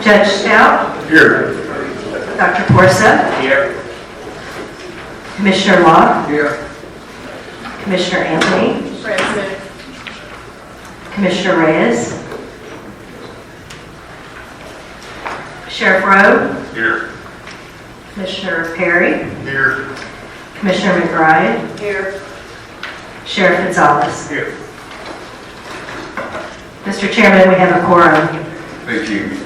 Judge Stout. Here. Dr. Porsa. Here. Commissioner Locke. Here. Commissioner Anthony. Present. Commissioner Reyes. Sheriff Rowe. Here. Commissioner Perry. Here. Commissioner McBride. Here. Sheriff Gonzalez. Here. Mr. Chairman, we have a quorum. Thank you.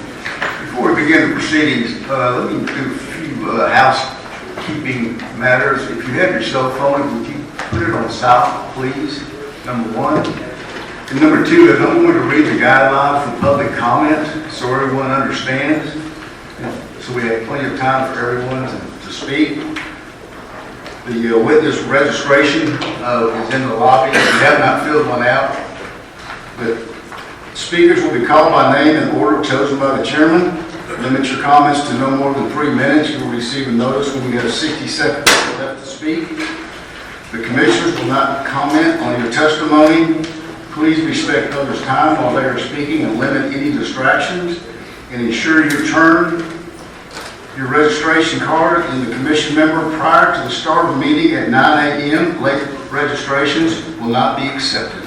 Before we begin the proceedings, let me do a few housekeeping matters. If you have your cell phone, would you put it on silent, please? Number one. And number two, I'm going to read the guidelines for public comment so everyone understands. So we have plenty of time for everyone to speak. The witness registration is in the lobby. We have not filled one out, but speakers will be called by name in order chosen by the chairman. Limit your comments to no more than 3 minutes. You will receive a notice when you have 60 seconds left to speak. The commissioners will not comment on your testimony. Please respect others' time while they are speaking and limit any distractions. And ensure you turn your registration card in the commission member prior to the start of the meeting at 9 a.m. Late registrations will not be accepted.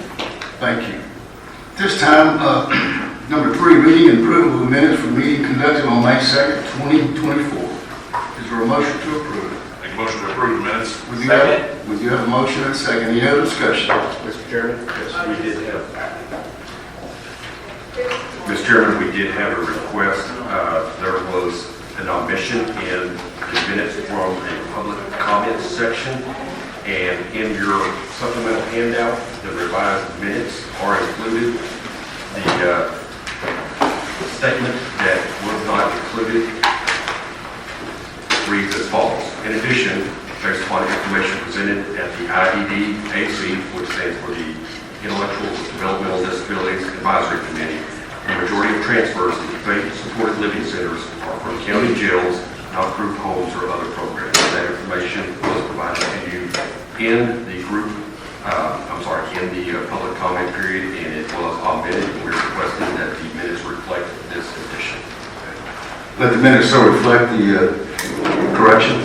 Thank you. This time, number 3, reading and approval of the minutes for the meeting conducted on May 2nd, 2024. Is there a motion to approve? Make a motion to approve the minutes. We do have a motion and a second. Any other discussion? Mr. Chairman, Mr. Chairman, we did have a request. There was an omission in the minutes from a public comment section, and in your supplemental handout, the revised minutes are included. The statement that was not included reads as follows. In addition, based upon information presented at the IDD-AC, which stands for the Intellectual Developmental Disabilities Advisory Committee, the majority of transfers to faith-supported living centers are from county jails, non-approved homes, or other programs. That information was provided to you in the group, in the public comment period, and it was omitted. We're requesting that the minutes reflect this addition. Let the minutes so reflect the correction.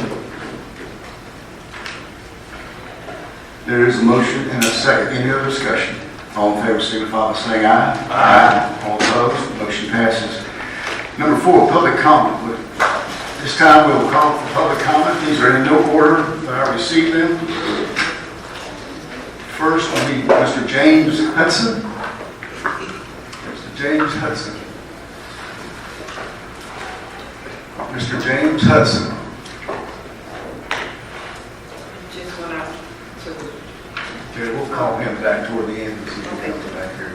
There is a motion and a second. Any other discussion? All in favor signify by saying aye. Aye. All opposed? Motion passes. Number 4, public comment. This time we will call for public comment. These are in no order that I received them. First will be Mr. James Hudson. Mr. James Hudson. Mr. James Hudson. Just went out to the... Okay, we'll call him back toward the end and see if he comes back here.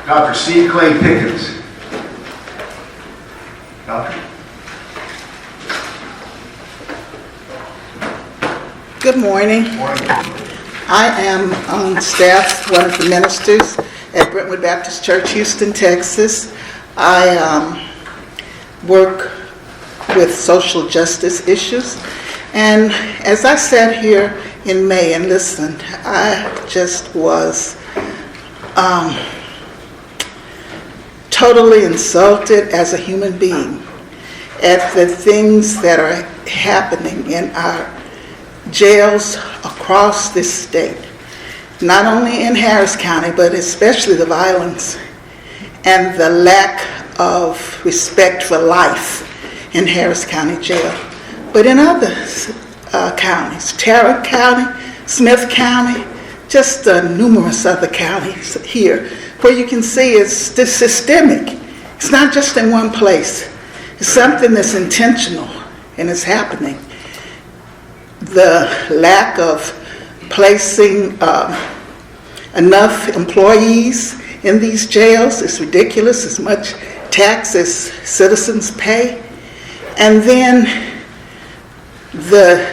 Dr. C. Clay Pickens. Doctor. Good morning. Morning. I am on staff, one of the ministers at Brentwood Baptist Church, Houston, Texas. I work with social justice issues. And as I sat here in May and listened, I just was totally insulted as a human being at the things that are happening in our jails across this state, not only in Harris County, but especially the violence and the lack of respect for life in Harris County Jail, but in other counties, Tarrant County, Smith County, just numerous other counties here, where you can see it's systemic. It's not just in one place. It's something that's intentional and it's happening. The lack of placing enough employees in these jails is ridiculous, as much tax as citizens pay. And then the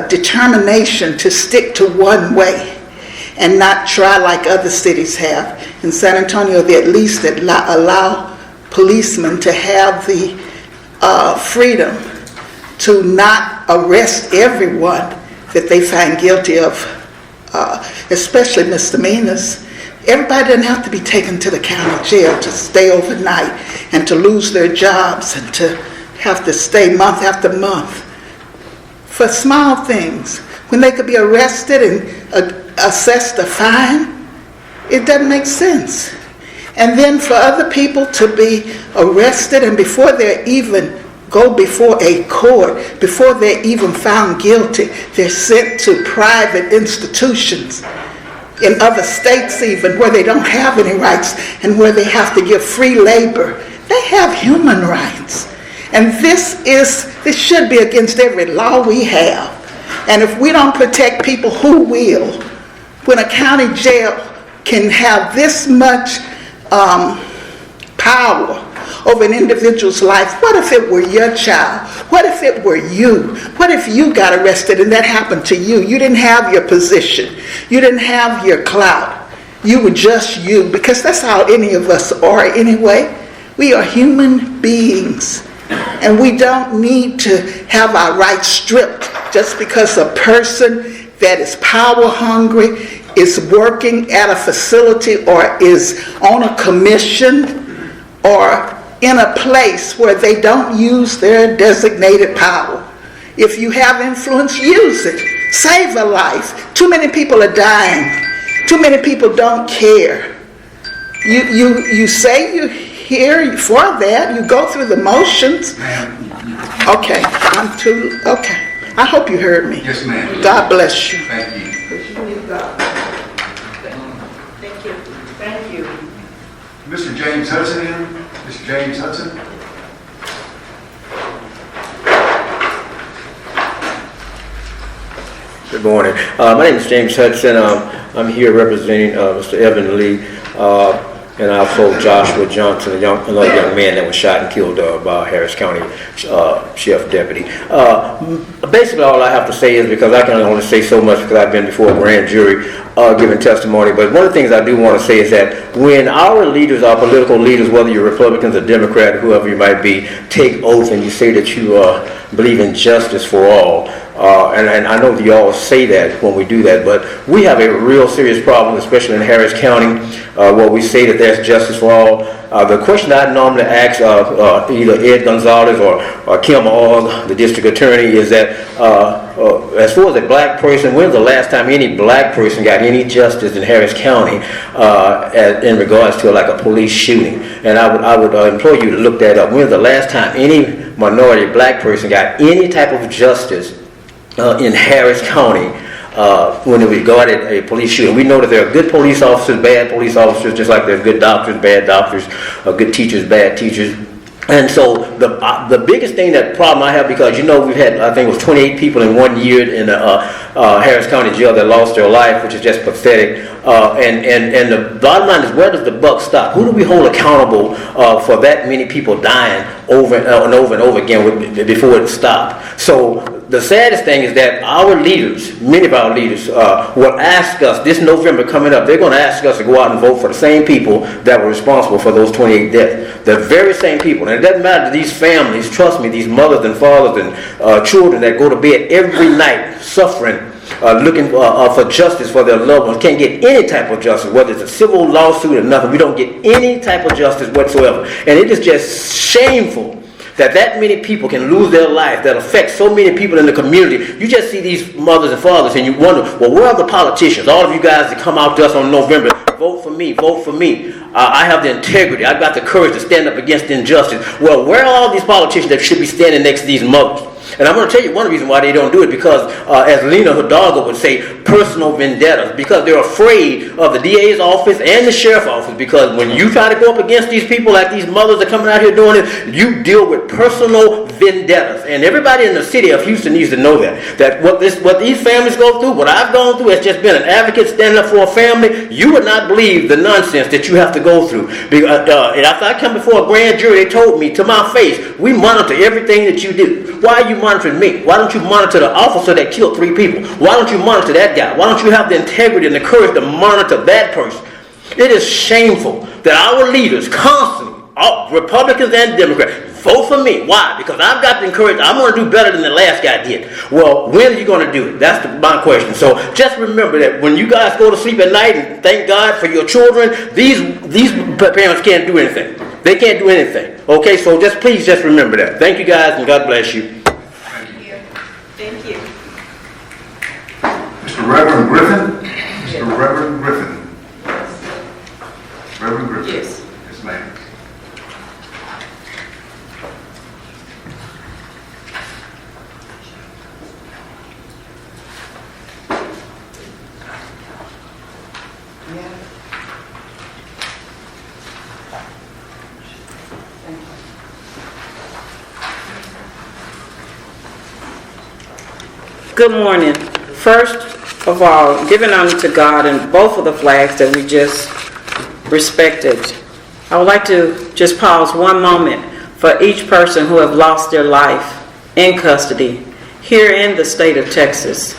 determination to stick to one way and not try like other cities have. In San Antonio, they at least allow policemen to have the freedom to not arrest everyone that they find guilty of, especially misdemeanors. Everybody doesn't have to be taken to the county jail to stay overnight and to lose their jobs and to have to stay month after month for small things. When they could be arrested and assessed a fine, it doesn't make sense. And then for other people to be arrested and before they even go before a court, before they're even found guilty, they're sent to private institutions in other states even where they don't have any rights and where they have to give free labor. They have human rights. And this should be against every law we have. And if we don't protect people, who will? When a county jail can have this much power over an individual's life, what if it were your child? What if it were you? What if you got arrested and that happened to you? You didn't have your position. You didn't have your clout. You were just you, because that's how any of us are anyway. We are human beings, and we don't need to have our rights stripped just because a person that is power hungry is working at a facility or is on a commission or in a place where they don't use their designated power. If you have influence, use it. Save a life. Too many people are dying. Too many people don't care. You say you're here for that. You go through the motions. Okay, okay. I hope you heard me. Yes, ma'am. God bless you. Thank you. Thank you. Thank you. Mr. James Hudson in? Mr. James Hudson? Good morning. My name is James Hudson. I'm here representing Mr. Evan Lee and also Joshua Johnson, another young man that was shot and killed by Harris County Sheriff Deputy. Basically, all I have to say is, because I can only say so much because I've been before a grand jury giving testimony, but one of the things I do want to say is that when our leaders, our political leaders, whether you're Republicans or Democrat, whoever you might be, take oath and you say that you believe in justice for all, and I know that you all say that when we do that, but we have a real serious problem, especially in Harris County, where we say that there's justice for all. The question I normally ask either Ed Gonzalez or Kim Aug, the district attorney, is that as far as a black person, when's the last time any black person got any justice in Harris County in regards to like a police shooting? And I would implore you to look that up. When's the last time any minority black person got any type of justice in Harris County when it regarded a police shooting? We know that there are good police officers, bad police officers, just like there's good doctors, bad doctors, good teachers, bad teachers. And so the biggest thing, that problem I have, because we've had, I think it was 28 people in 1 year in Harris County jail that lost their life, which is just pathetic. And the bottom line is, where does the buck stop? Who do we hold accountable for that many people dying over and over and over again before it stopped? So the saddest thing is that our leaders, many of our leaders, will ask us this November coming up, they're going to ask us to go out and vote for the same people that were responsible for those 28 deaths. The very same people. And it doesn't matter to these families, trust me, these mothers and fathers and children that go to bed every night suffering, looking for justice for their loved ones, can't get any type of justice, whether it's a civil lawsuit or nothing. We don't get any type of justice whatsoever. And it is just shameful that many people can lose their life, that affects so many people in the community. You just see these mothers and fathers and you wonder, well, where are the politicians? All of you guys that come out to us on November, vote for me, vote for me. I have the integrity. I've got the courage to stand up against injustice. Well, where are all these politicians that should be standing next to these mothers? And I'm going to tell you one reason why they don't do it, because as Lena Hidalgo would say, personal vendettas, because they're afraid of the DA's office and the sheriff's office, because when you try to go up against these people like these mothers are coming out here doing it, you deal with personal vendettas. And everybody in the city of Houston needs to know that what these families go through, what I've gone through, has just been an advocate standing up for a family. You would not believe the nonsense that you have to go through. And after I come before a grand jury, they told me to my face, we monitor everything that you do. Why are you monitoring me? Why don't you monitor the officer that killed 3 people? Why don't you monitor that guy? Why don't you have the integrity and the courage to monitor that person? It is shameful that our leaders constantly, Republicans and Democrats, vote for me. Why? Because I've got the encouragement. I'm going to do better than the last guy did. Well, when are you going to do it? That's my question. So just remember that when you guys go to sleep at night and thank God for your children, these parents can't do anything. They can't do anything. Okay, so please remember that. Thank you guys, and God bless you. Thank you. Mr. Reverend Griffin? Mr. Reverend Griffin? Reverend Griffin? Yes. Yes, ma'am. Good morning. First of all, giving honor to God and both of the flags that we just respected. I would like to just pause one moment for each person who have lost their life in custody here in the state of Texas.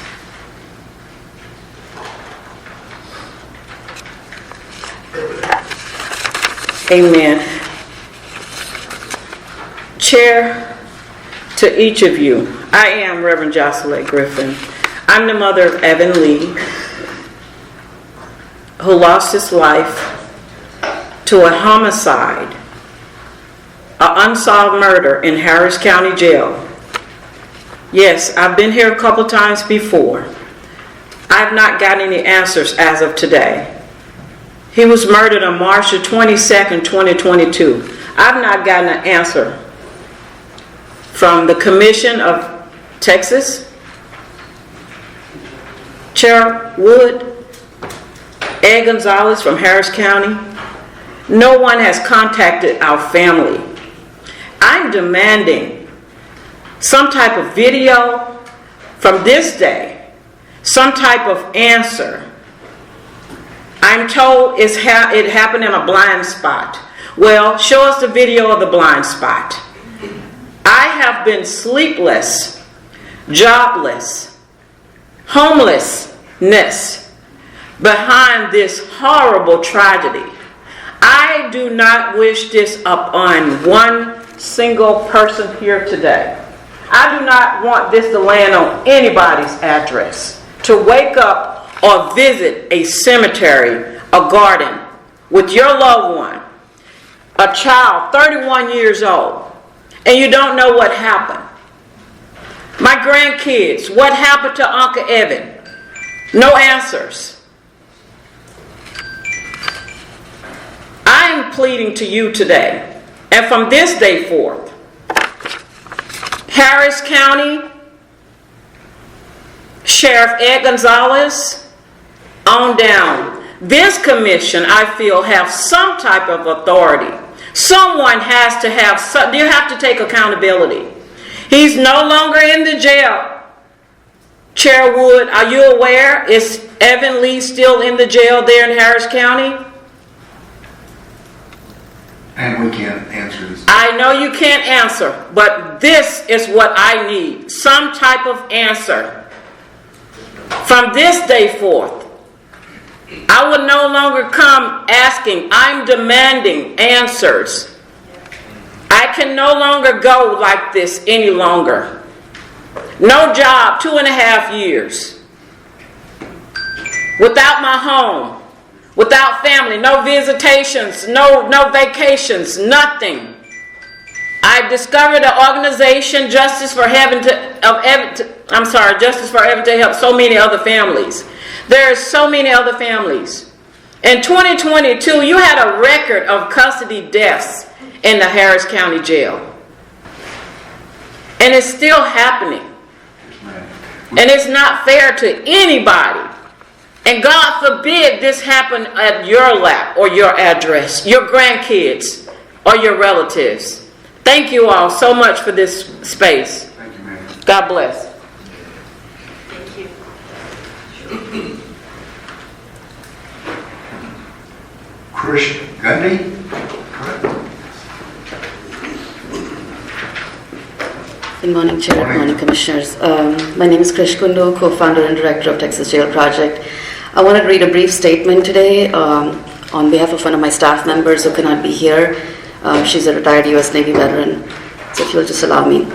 Amen. Chair, to each of you, I am Reverend Jocelyn Griffin. I'm the mother of Evan Lee, who lost his life to a homicide, an unsolved murder in Harris County Jail. Yes, I've been here a couple times before. I've not gotten any answers as of today. He was murdered on March the 22nd, 2022. I've not gotten an answer from the Commission of Texas, Chair Wood, Ed Gonzalez from Harris County. No one has contacted our family. I'm demanding some type of video from this day, some type of answer. I'm told it happened in a blind spot. Well, show us the video of the blind spot. I have been sleepless, jobless, homelessness behind this horrible tragedy. I do not wish this upon one single person here today. I do not want this to land on anybody's address. To wake up or visit a cemetery, a garden with your loved one, a child 31 years old, and you don't know what happened. My grandkids, what happened to Uncle Evan? No answers. I'm pleading to you today, and from this day forth, Harris County Sheriff Ed Gonzalez on down. This commission, I feel, have some type of authority. Someone has to have, you have to take accountability. He's no longer in the jail. Chair Wood, are you aware? Is Evan Lee still in the jail there in Harris County? And we can't answer this. I know you can't answer, but this is what I need. Some type of answer. From this day forth, I will no longer come asking. I'm demanding answers. I can no longer go like this any longer. No job, 2.5 years. Without my home. Without family. No visitations. No vacations. Nothing. I've discovered an organization, Justice for Heaven to help so many other families. There are so many other families. In 2022, you had a record of custody deaths in the Harris County Jail. And it's still happening. And it's not fair to anybody. And God forbid this happen at your lap or your address, your grandkids or your relatives. Thank you all so much for this space. Thank you, ma'am. God bless. Thank you. Krish Gundy? Correct. Good morning, Chair. Good morning, Commissioners. My name is Krish Kundu, co-founder and director of Texas Jail Project. I wanted to read a brief statement today on behalf of one of my staff members who cannot be here. She's a retired U.S. Navy veteran. So if you'll just allow me.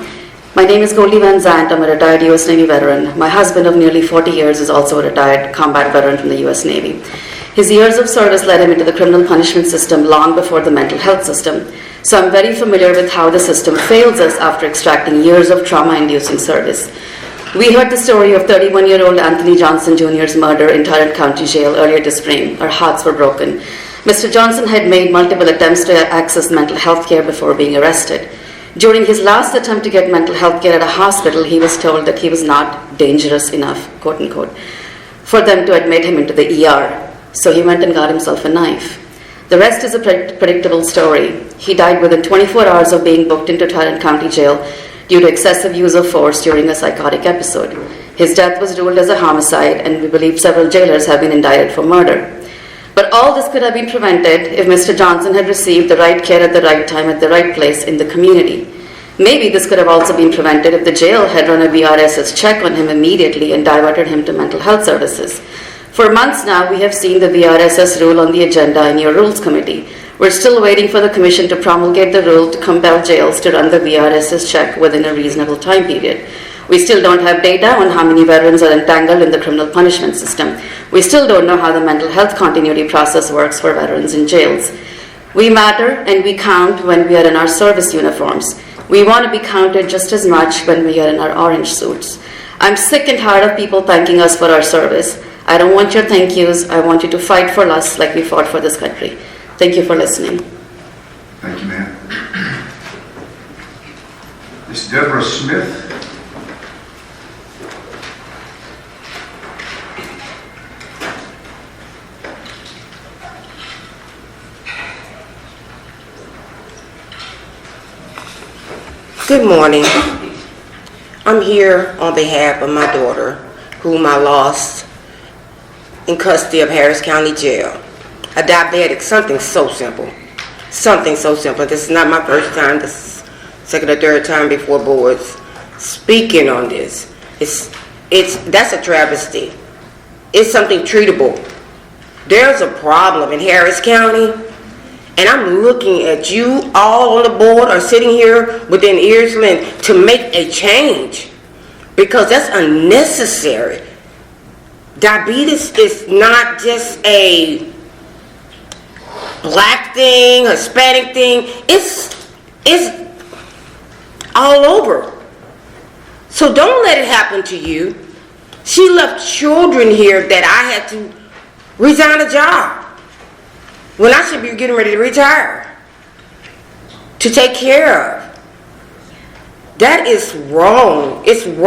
My name is Goldie Van Zandt. I'm a retired U.S. Navy veteran. My husband of nearly 40 years is also a retired combat veteran from the U.S. Navy. His years of service led him into the criminal punishment system long before the mental health system. So I'm very familiar with how the system fails us after extracting years of trauma-inducing service. We heard the story of 31-year-old Anthony Johnson Jr.'s murder in Tarrant County Jail earlier this spring. Our hearts were broken. Mr. Johnson had made multiple attempts to access mental health care before being arrested. During his last attempt to get mental health care at a hospital, he was told that he was not dangerous enough, quote unquote, for them to admit him into the ER. So he went and got himself a knife. The rest is a predictable story. He died within 24 hours of being booked into Tarrant County Jail due to excessive use of force during a psychotic episode. His death was ruled as a homicide, and we believe several jailers have been indicted for murder. But all this could have been prevented if Mr. Johnson had received the right care at the right time at the right place in the community. Maybe this could have also been prevented if the jail had run a VRSS check on him immediately and diverted him to mental health services. For months now, we have seen the VRSS rule on the agenda in your Rules Committee. We're still waiting for the Commission to promulgate the rule to compel jails to run the VRSS check within a reasonable time period. We still don't have data on how many veterans are entangled in the criminal punishment system. We still don't know how the mental health continuity process works for veterans in jails. We matter and we count when we are in our service uniforms. We want to be counted just as much when we are in our orange suits. I'm sick and tired of people thanking us for our service. I don't want your thank yous. I want you to fight for us like we fought for this country. Thank you for listening. Thank you, ma'am. Ms. Deborah Smith. Good morning. I'm here on behalf of my daughter, whom I lost in custody of Harris County Jail. A diabetic, something so simple. Something so simple. This is not my first time, this is second or third time before boards speaking on this. That's a travesty. It's something treatable. There's a problem in Harris County, and I'm looking at you all on the board or sitting here within ear's length to make a change, because that's unnecessary. Diabetes is not just a black thing, Hispanic thing. It's all over. So don't let it happen to you. She left children here that I had to resign a job when I should be getting ready to retire to take care of. That is wrong. It's wrong.